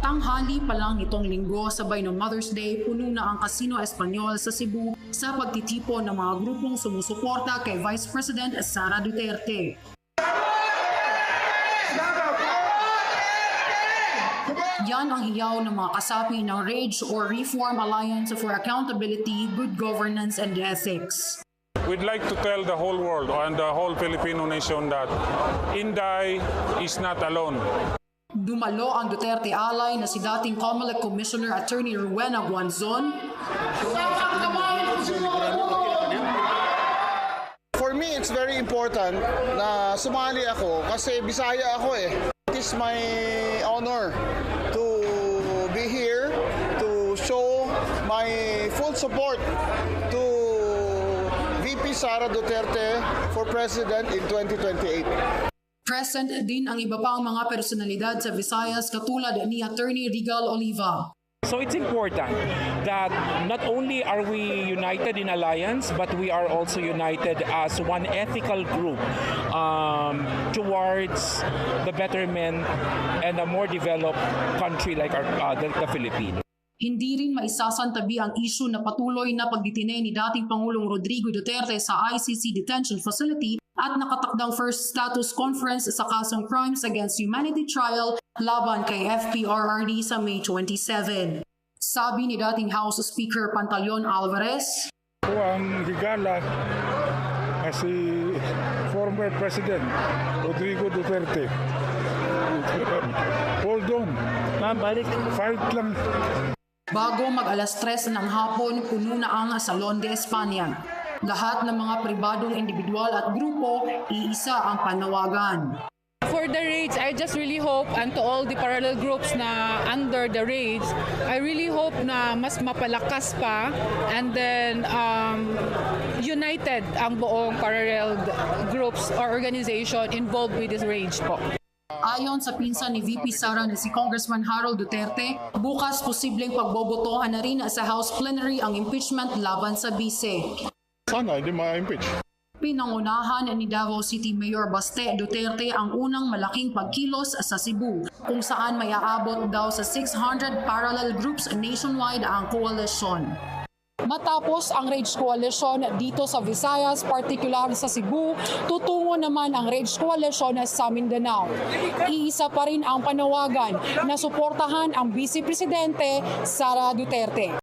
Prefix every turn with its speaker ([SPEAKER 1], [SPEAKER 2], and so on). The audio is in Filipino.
[SPEAKER 1] Tanghali pa lang nitong linggo, sabay ng Mother's Day, puno na ang Casino Espanyol sa Cebu sa pagtitipon ng mga grupong sumusuporta kay Vice President Sara Duterte. Yan ang hiyaw ng mga kasapi ng RAGE or Reform Alliance for Accountability, Good Governance and Ethics.
[SPEAKER 2] We'd like to tell the whole world and the whole Filipino nation that Inday is not alone.
[SPEAKER 1] Dumalo ang Duterte ally na si dating COMELEC Commissioner Attorney Rowena Guanzon.
[SPEAKER 3] For me, it's very important na sumali ako kasi Bisaya ako eh. It is my honor to be here to show my full support to VP Sara Duterte for President in 2028.
[SPEAKER 1] Present din ang iba pang mga personalidad sa Visayas katulad ni Attorney Regal Oliva.
[SPEAKER 4] So it's important that not only are we united in alliance, but we are also united as one ethical group towards the betterment and a more developed country like the Philippines.
[SPEAKER 1] Hindi rin maisasantabi ang isyu na patuloy na pagdetine ni dating Pangulong Rodrigo Duterte sa ICC Detention Facility at nakatakdang first status conference sa kasong Crimes Against Humanity trial laban kay FPRRD sa May 27. Sabi ni dating House Speaker Pantaleon Alvarez,
[SPEAKER 5] ang higala si former President Rodrigo Duterte. Hold on. Fight lang.
[SPEAKER 1] bago mag alas 3 ng hapon, puno na ang Salon de España. Lahat ng mga pribadong individual at grupo, iisa ang panawagan.
[SPEAKER 6] For the RAGE, I just really hope, and to all the parallel groups na under the RAGE, I really hope na mas mapalakas pa and then united ang buong parallel groups or organization involved with this RAGE po.
[SPEAKER 1] Ayon sa pinsan ni VP Sara na si Congressman Harold Duterte, bukas posibleng pagbobotohan na rin sa House Plenary ang impeachment laban sa bise.
[SPEAKER 5] Sana hindi ma-impeach.
[SPEAKER 1] Pinangunahan ni Davao City Mayor Baste Duterte ang unang malaking pagkilos sa Cebu, kung saan may aabot daw sa 600 parallel groups nationwide ang koalisyon. Matapos ang RAGE Coalition dito sa Visayas, partikular sa Cebu, tutungo naman ang RAGE Coalition sa Mindanao. Iisa pa rin ang panawagan na suportahan ang Vice Presidente Sara Duterte.